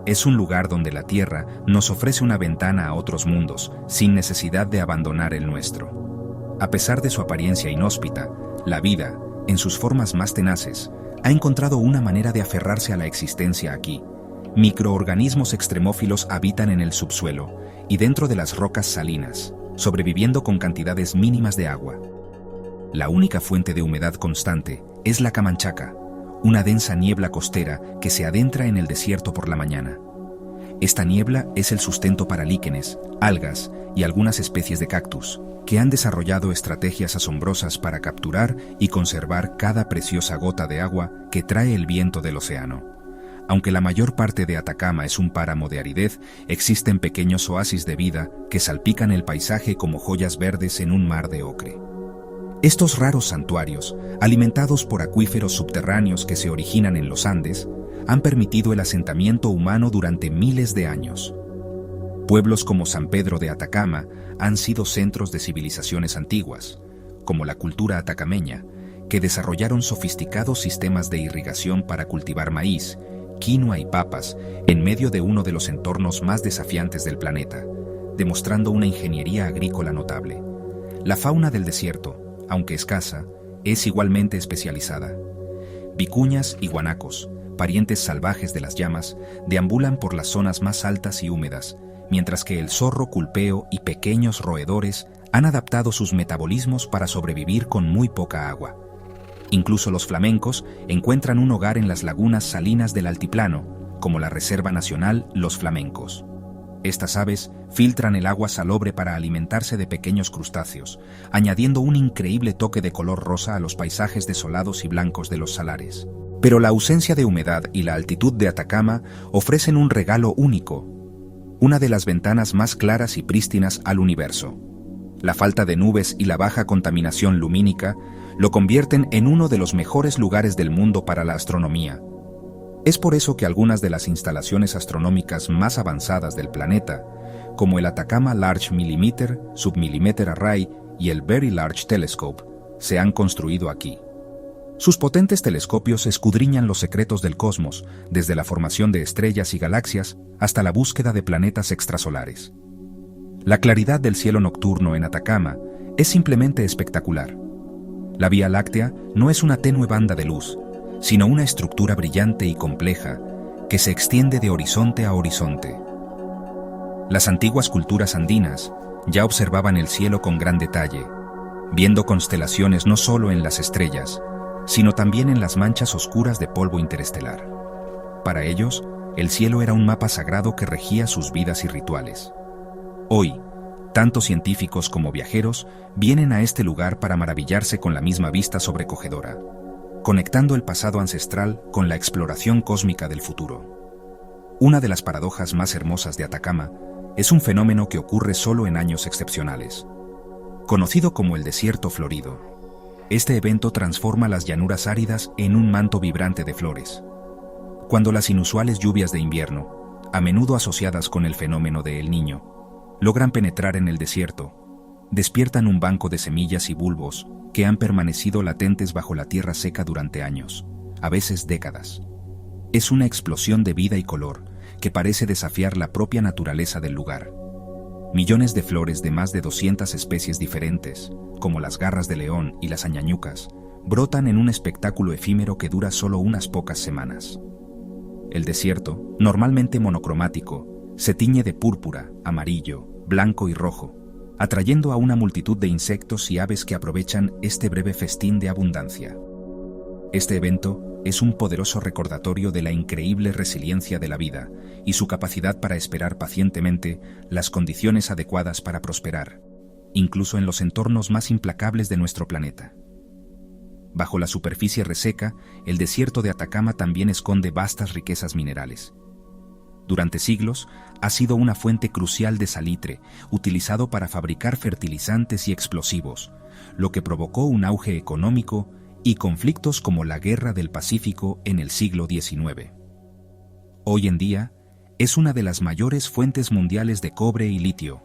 Es un lugar donde la Tierra nos ofrece una ventana a otros mundos, sin necesidad de abandonar el nuestro. A pesar de su apariencia inhóspita, la vida, en sus formas más tenaces, ha encontrado una manera de aferrarse a la existencia aquí. Microorganismos extremófilos habitan en el subsuelo y dentro de las rocas salinas, sobreviviendo con cantidades mínimas de agua. La única fuente de humedad constante es la Camanchaca, una densa niebla costera que se adentra en el desierto por la mañana. Esta niebla es el sustento para líquenes, algas y algunas especies de cactus, que han desarrollado estrategias asombrosas para capturar y conservar cada preciosa gota de agua que trae el viento del océano. Aunque la mayor parte de Atacama es un páramo de aridez, existen pequeños oasis de vida que salpican el paisaje como joyas verdes en un mar de ocre. Estos raros santuarios, alimentados por acuíferos subterráneos que se originan en los Andes, han permitido el asentamiento humano durante miles de años. Pueblos como San Pedro de Atacama han sido centros de civilizaciones antiguas, como la cultura atacameña, que desarrollaron sofisticados sistemas de irrigación para cultivar maíz, quinoa y papas en medio de uno de los entornos más desafiantes del planeta, demostrando una ingeniería agrícola notable. La fauna del desierto, aunque escasa, es igualmente especializada. Vicuñas y guanacos, parientes salvajes de las llamas, deambulan por las zonas más altas y húmedas, mientras que el zorro culpeo y pequeños roedores han adaptado sus metabolismos para sobrevivir con muy poca agua. Incluso los flamencos encuentran un hogar en las lagunas salinas del altiplano, como la Reserva Nacional Los Flamencos. Estas aves filtran el agua salobre para alimentarse de pequeños crustáceos, añadiendo un increíble toque de color rosa a los paisajes desolados y blancos de los salares. Pero la ausencia de humedad y la altitud de Atacama ofrecen un regalo único, una de las ventanas más claras y prístinas al universo. La falta de nubes y la baja contaminación lumínica lo convierten en uno de los mejores lugares del mundo para la astronomía. Es por eso que algunas de las instalaciones astronómicas más avanzadas del planeta, como el Atacama Large Millimeter, Submillimeter Array y el Very Large Telescope, se han construido aquí. Sus potentes telescopios escudriñan los secretos del cosmos, desde la formación de estrellas y galaxias hasta la búsqueda de planetas extrasolares. La claridad del cielo nocturno en Atacama es simplemente espectacular. La Vía Láctea no es una tenue banda de luz, sino una estructura brillante y compleja que se extiende de horizonte a horizonte. Las antiguas culturas andinas ya observaban el cielo con gran detalle, viendo constelaciones no solo en las estrellas, sino también en las manchas oscuras de polvo interestelar. Para ellos, el cielo era un mapa sagrado que regía sus vidas y rituales. Hoy, tanto científicos como viajeros vienen a este lugar para maravillarse con la misma vista sobrecogedora, conectando el pasado ancestral con la exploración cósmica del futuro. Una de las paradojas más hermosas de Atacama es un fenómeno que ocurre solo en años excepcionales. Conocido como el desierto florido, este evento transforma las llanuras áridas en un manto vibrante de flores. Cuando las inusuales lluvias de invierno, a menudo asociadas con el fenómeno de El Niño, logran penetrar en el desierto, despiertan un banco de semillas y bulbos que han permanecido latentes bajo la tierra seca durante años, a veces décadas. Es una explosión de vida y color que parece desafiar la propia naturaleza del lugar. Millones de flores de más de 200 especies diferentes, como las garras de león y las añañucas, brotan en un espectáculo efímero que dura solo unas pocas semanas. El desierto, normalmente monocromático, se tiñe de púrpura, amarillo, blanco y rojo, atrayendo a una multitud de insectos y aves que aprovechan este breve festín de abundancia. Este evento es un poderoso recordatorio de la increíble resiliencia de la vida y su capacidad para esperar pacientemente las condiciones adecuadas para prosperar, incluso en los entornos más implacables de nuestro planeta. Bajo la superficie reseca, el desierto de Atacama también esconde vastas riquezas minerales. Durante siglos, ha sido una fuente crucial de salitre, utilizado para fabricar fertilizantes y explosivos, lo que provocó un auge económico y conflictos como la Guerra del Pacífico en el siglo XIX. Hoy en día, es una de las mayores fuentes mundiales de cobre y litio,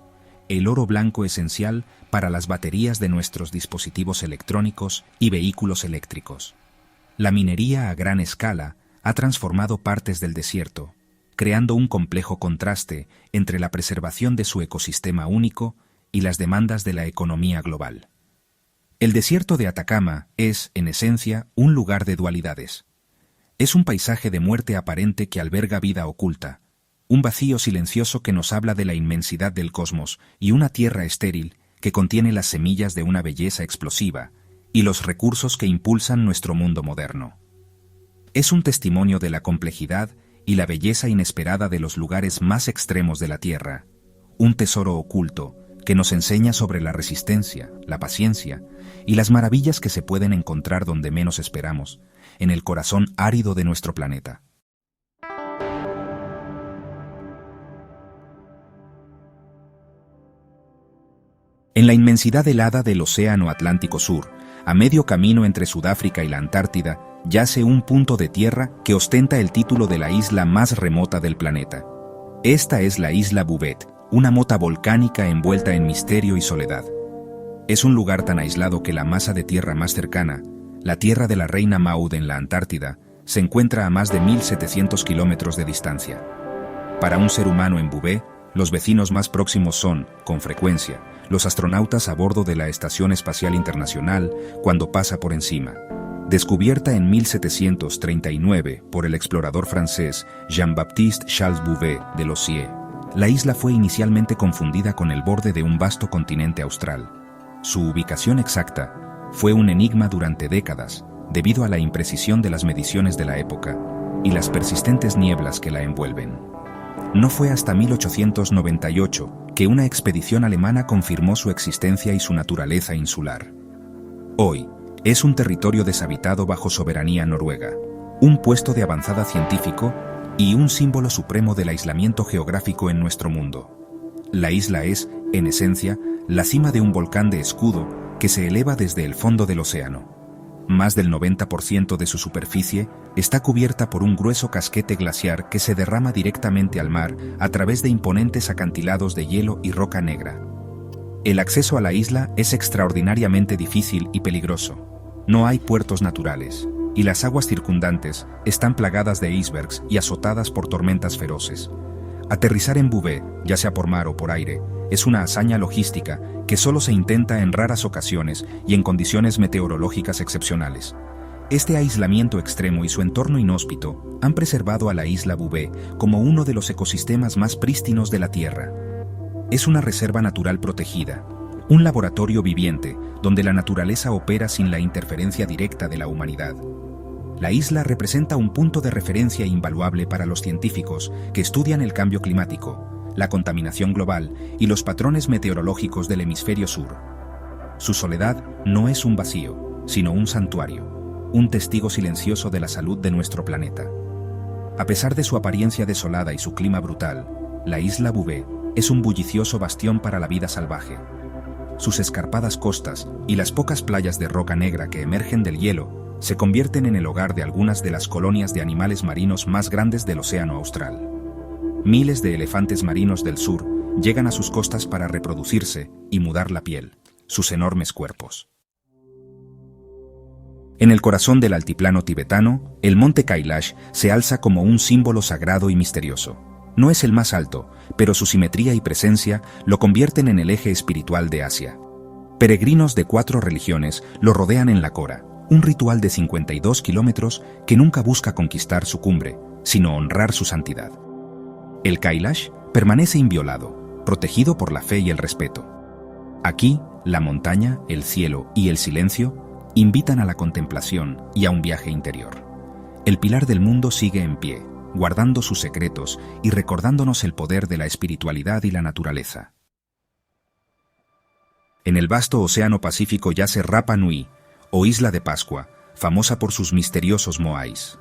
el oro blanco esencial para las baterías de nuestros dispositivos electrónicos y vehículos eléctricos. La minería a gran escala ha transformado partes del desierto, creando un complejo contraste entre la preservación de su ecosistema único y las demandas de la economía global. El desierto de Atacama es, en esencia, un lugar de dualidades. Es un paisaje de muerte aparente que alberga vida oculta, un vacío silencioso que nos habla de la inmensidad del cosmos y una tierra estéril que contiene las semillas de una belleza explosiva y los recursos que impulsan nuestro mundo moderno. Es un testimonio de la complejidad y la belleza inesperada de los lugares más extremos de la Tierra, un tesoro oculto que nos enseña sobre la resistencia, la paciencia y las maravillas que se pueden encontrar donde menos esperamos, en el corazón árido de nuestro planeta. En la inmensidad helada del Océano Atlántico Sur, a medio camino entre Sudáfrica y la Antártida, yace un punto de tierra que ostenta el título de la isla más remota del planeta. Esta es la isla Bouvet, una mota volcánica envuelta en misterio y soledad. Es un lugar tan aislado que la masa de tierra más cercana, la tierra de la Reina Maud en la Antártida, se encuentra a más de 1.700 kilómetros de distancia. Para un ser humano en Bouvet, Los vecinos más próximos son, con frecuencia, los astronautas a bordo de la Estación Espacial Internacional cuando pasa por encima. Descubierta en 1739 por el explorador francés Jean-Baptiste Charles Bouvet de Lossier, la isla fue inicialmente confundida con el borde de un vasto continente austral. Su ubicación exacta fue un enigma durante décadas debido a la imprecisión de las mediciones de la época y las persistentes nieblas que la envuelven. No fue hasta 1898 que una expedición alemana confirmó su existencia y su naturaleza insular. Hoy, es un territorio deshabitado bajo soberanía noruega, un puesto de avanzada científico y un símbolo supremo del aislamiento geográfico en nuestro mundo. La isla es, en esencia, la cima de un volcán de escudo que se eleva desde el fondo del océano. Más del 90% de su superficie está cubierta por un grueso casquete glaciar que se derrama directamente al mar a través de imponentes acantilados de hielo y roca negra. El acceso a la isla es extraordinariamente difícil y peligroso. No hay puertos naturales, y las aguas circundantes están plagadas de icebergs y azotadas por tormentas feroces. Aterrizar en Bouvet, ya sea por mar o por aire, es una hazaña logística que solo se intenta en raras ocasiones y en condiciones meteorológicas excepcionales. Este aislamiento extremo y su entorno inhóspito han preservado a la isla Bouvet como uno de los ecosistemas más prístinos de la Tierra. Es una reserva natural protegida, un laboratorio viviente donde la naturaleza opera sin la interferencia directa de la humanidad. La isla representa un punto de referencia invaluable para los científicos que estudian el cambio climático, la contaminación global y los patrones meteorológicos del hemisferio sur. Su soledad no es un vacío, sino un santuario, un testigo silencioso de la salud de nuestro planeta. A pesar de su apariencia desolada y su clima brutal, la isla Bouvet es un bullicioso bastión para la vida salvaje. Sus escarpadas costas y las pocas playas de roca negra que emergen del hielo se convierten en el hogar de algunas de las colonias de animales marinos más grandes del océano austral. Miles de elefantes marinos del sur llegan a sus costas para reproducirse y mudar la piel, sus enormes cuerpos. En el corazón del altiplano tibetano, el monte Kailash se alza como un símbolo sagrado y misterioso. No es el más alto, pero su simetría y presencia lo convierten en el eje espiritual de Asia. Peregrinos de 4 religiones lo rodean en la Cora, un ritual de 52 kilómetros que nunca busca conquistar su cumbre, sino honrar su santidad. El Kailash permanece inviolado, protegido por la fe y el respeto. Aquí, la montaña, el cielo y el silencio invitan a la contemplación y a un viaje interior. El pilar del mundo sigue en pie, guardando sus secretos y recordándonos el poder de la espiritualidad y la naturaleza. En el vasto océano Pacífico yace Rapa Nui, o Isla de Pascua, famosa por sus misteriosos moais.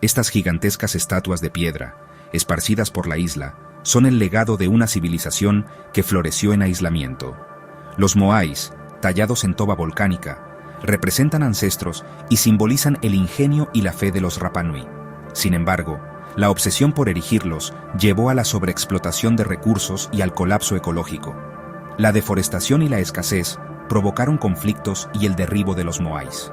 Estas gigantescas estatuas de piedra, esparcidas por la isla, son el legado de una civilización que floreció en aislamiento. Los moais, tallados en toba volcánica, representan ancestros y simbolizan el ingenio y la fe de los Rapa Nui. Sin embargo, la obsesión por erigirlos llevó a la sobreexplotación de recursos y al colapso ecológico. La deforestación y la escasez provocaron conflictos y el derribo de los moais.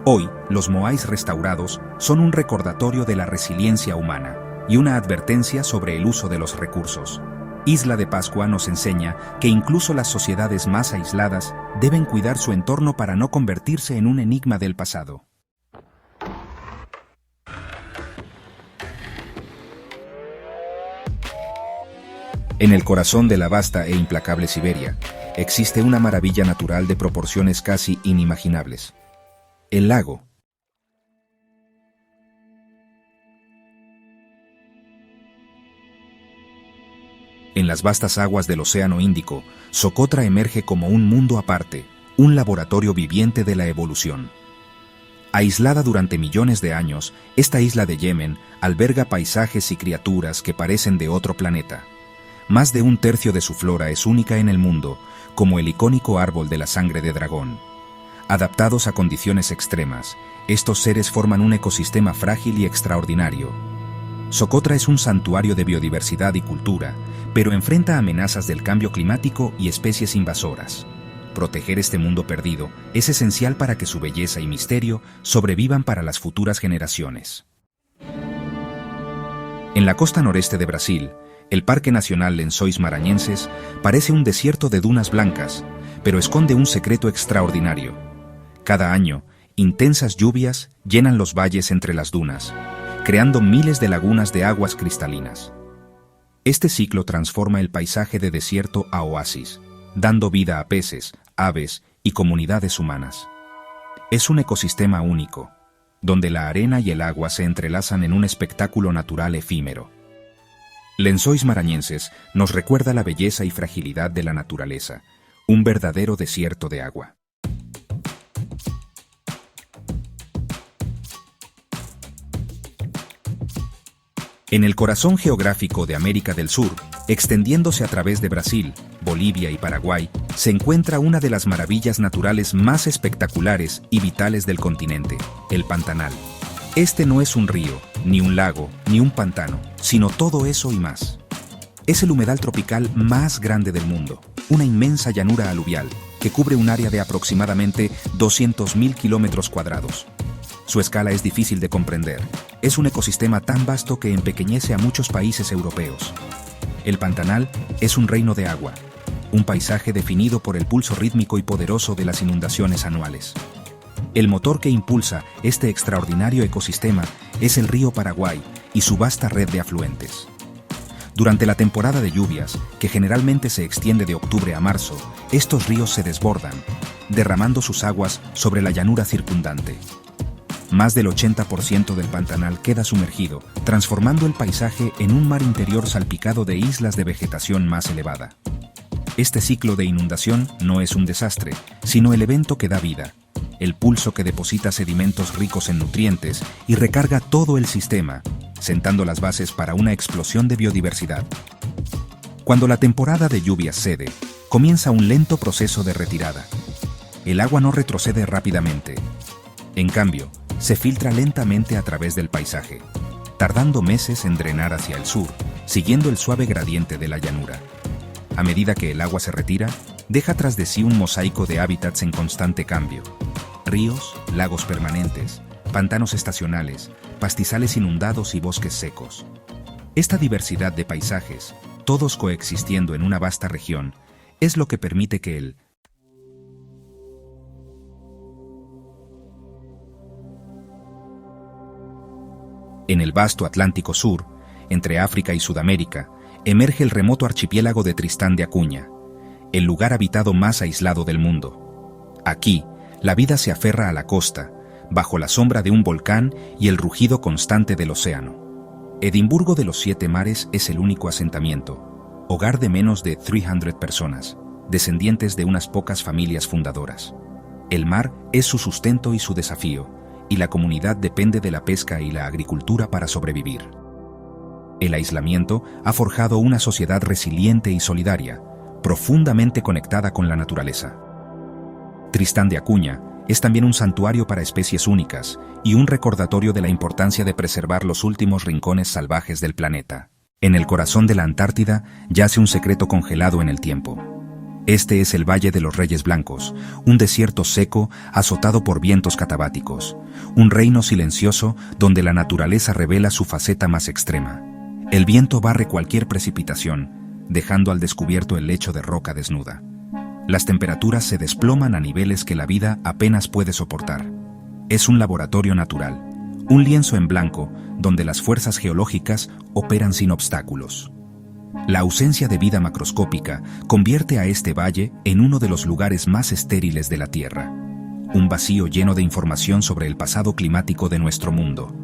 Hoy, los moais restaurados son un recordatorio de la resiliencia humana y una advertencia sobre el uso de los recursos. Isla de Pascua nos enseña que incluso las sociedades más aisladas deben cuidar su entorno para no convertirse en un enigma del pasado. En el corazón de la vasta e implacable Siberia, existe una maravilla natural de proporciones casi inimaginables: el lago. En las vastas aguas del Océano Índico, Socotra emerge como un mundo aparte, un laboratorio viviente de la evolución. Aislada durante millones de años, esta isla de Yemen alberga paisajes y criaturas que parecen de otro planeta. Más de 1/3 de su flora es única en el mundo, como el icónico árbol de la sangre de dragón. Adaptados a condiciones extremas, estos seres forman un ecosistema frágil y extraordinario. Socotra es un santuario de biodiversidad y cultura, pero enfrenta amenazas del cambio climático y especies invasoras. Proteger este mundo perdido es esencial para que su belleza y misterio sobrevivan para las futuras generaciones. En la costa noreste de Brasil, El Parque Nacional Lençóis Maranhenses parece un desierto de dunas blancas, pero esconde un secreto extraordinario. Cada año, intensas lluvias llenan los valles entre las dunas, creando miles de lagunas de aguas cristalinas. Este ciclo transforma el paisaje de desierto a oasis, dando vida a peces, aves y comunidades humanas. Es un ecosistema único, donde la arena y el agua se entrelazan en un espectáculo natural efímero. Lençóis Maranhenses nos recuerda la belleza y fragilidad de la naturaleza, un verdadero desierto de agua. En el corazón geográfico de América del Sur, extendiéndose a través de Brasil, Bolivia y Paraguay, se encuentra una de las maravillas naturales más espectaculares y vitales del continente, el Pantanal. Este no es un río, ni un lago, ni un pantano, sino todo eso y más. Es el humedal tropical más grande del mundo, una inmensa llanura aluvial que cubre un área de aproximadamente 200.000 kilómetros cuadrados. Su escala es difícil de comprender. Es un ecosistema tan vasto que empequeñece a muchos países europeos. El Pantanal es un reino de agua, un paisaje definido por el pulso rítmico y poderoso de las inundaciones anuales. El motor que impulsa este extraordinario ecosistema es el río Paraguay y su vasta red de afluentes. Durante la temporada de lluvias, que generalmente se extiende de octubre a marzo, estos ríos se desbordan, derramando sus aguas sobre la llanura circundante. Más del 80% del Pantanal queda sumergido, transformando el paisaje en un mar interior salpicado de islas de vegetación más elevada. Este ciclo de inundación no es un desastre, sino el evento que da vida, el pulso que deposita sedimentos ricos en nutrientes y recarga todo el sistema, sentando las bases para una explosión de biodiversidad. Cuando la temporada de lluvias cede, comienza un lento proceso de retirada. El agua no retrocede rápidamente. En cambio, se filtra lentamente a través del paisaje, tardando meses en drenar hacia el sur, siguiendo el suave gradiente de la llanura. A medida que el agua se retira, deja tras de sí un mosaico de hábitats en constante cambio. Ríos, lagos permanentes, pantanos estacionales, pastizales inundados y bosques secos. Esta diversidad de paisajes, todos coexistiendo en una vasta región, es lo que permite que En el vasto Atlántico Sur, entre África y Sudamérica, emerge el remoto archipiélago de Tristán de Acuña, el lugar habitado más aislado del mundo. Aquí, la vida se aferra a la costa, bajo la sombra de un volcán y el rugido constante del océano. Edimburgo de los Siete Mares es el único asentamiento, hogar de menos de 300 personas, descendientes de unas pocas familias fundadoras. El mar es su sustento y su desafío, y la comunidad depende de la pesca y la agricultura para sobrevivir. El aislamiento ha forjado una sociedad resiliente y solidaria, profundamente conectada con la naturaleza. Tristán de Acuña es también un santuario para especies únicas y un recordatorio de la importancia de preservar los últimos rincones salvajes del planeta. En el corazón de la Antártida yace un secreto congelado en el tiempo. Este es el Valle de los Reyes Blancos, un desierto seco azotado por vientos catabáticos, un reino silencioso donde la naturaleza revela su faceta más extrema. El viento barre cualquier precipitación, dejando al descubierto el lecho de roca desnuda. Las temperaturas se desploman a niveles que la vida apenas puede soportar. Es un laboratorio natural, un lienzo en blanco donde las fuerzas geológicas operan sin obstáculos. La ausencia de vida macroscópica convierte a este valle en uno de los lugares más estériles de la Tierra, un vacío lleno de información sobre el pasado climático de nuestro mundo.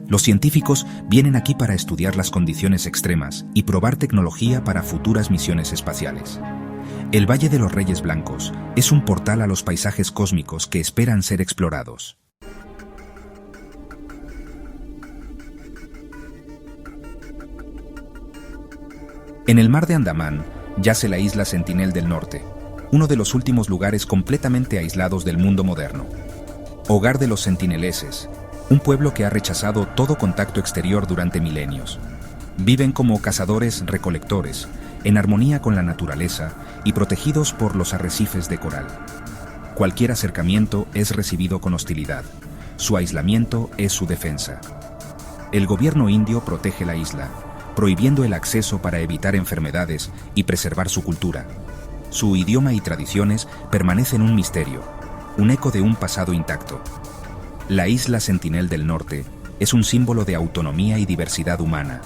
Los científicos vienen aquí para estudiar las condiciones extremas y probar tecnología para futuras misiones espaciales. El Valle de los Reyes Blancos es un portal a los paisajes cósmicos que esperan ser explorados. En el mar de Andamán yace la isla Sentinel del Norte, uno de los últimos lugares completamente aislados del mundo moderno. Hogar de los sentineleses, un pueblo que ha rechazado todo contacto exterior durante milenios. Viven como cazadores-recolectores, en armonía con la naturaleza y protegidos por los arrecifes de coral. Cualquier acercamiento es recibido con hostilidad. Su aislamiento es su defensa. El gobierno indio protege la isla, prohibiendo el acceso para evitar enfermedades y preservar su cultura. Su idioma y tradiciones permanecen un misterio, un eco de un pasado intacto. La isla Sentinel del Norte es un símbolo de autonomía y diversidad humana,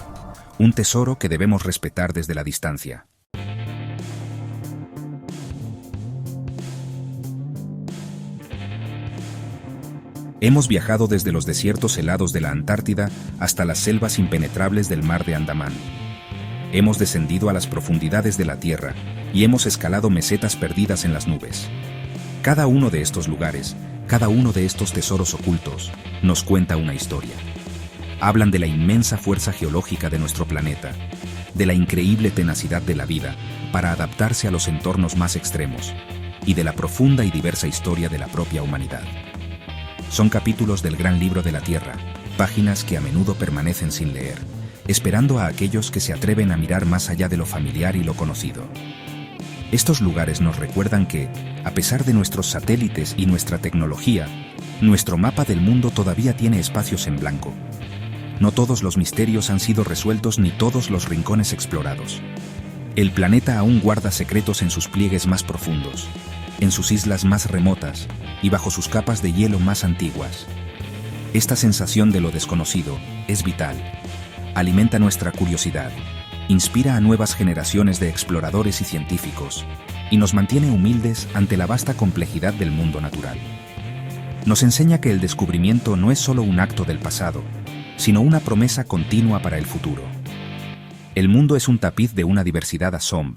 un tesoro que debemos respetar desde la distancia. Hemos viajado desde los desiertos helados de la Antártida hasta las selvas impenetrables del mar de Andamán. Hemos descendido a las profundidades de la Tierra y hemos escalado mesetas perdidas en las nubes. Cada uno de estos lugares, cada uno de estos tesoros ocultos, nos cuenta una historia. Hablan de la inmensa fuerza geológica de nuestro planeta, de la increíble tenacidad de la vida para adaptarse a los entornos más extremos, y de la profunda y diversa historia de la propia humanidad. Son capítulos del gran libro de la Tierra, páginas que a menudo permanecen sin leer, esperando a aquellos que se atreven a mirar más allá de lo familiar y lo conocido. Estos lugares nos recuerdan que, a pesar de nuestros satélites y nuestra tecnología, nuestro mapa del mundo todavía tiene espacios en blanco. No todos los misterios han sido resueltos ni todos los rincones explorados. El planeta aún guarda secretos en sus pliegues más profundos, en sus islas más remotas y bajo sus capas de hielo más antiguas. Esta sensación de lo desconocido es vital. Alimenta nuestra curiosidad, inspira a nuevas generaciones de exploradores y científicos, y nos mantiene humildes ante la vasta complejidad del mundo natural. Nos enseña que el descubrimiento no es solo un acto del pasado, sino una promesa continua para el futuro. El mundo es un tapiz de una diversidad asombrosa,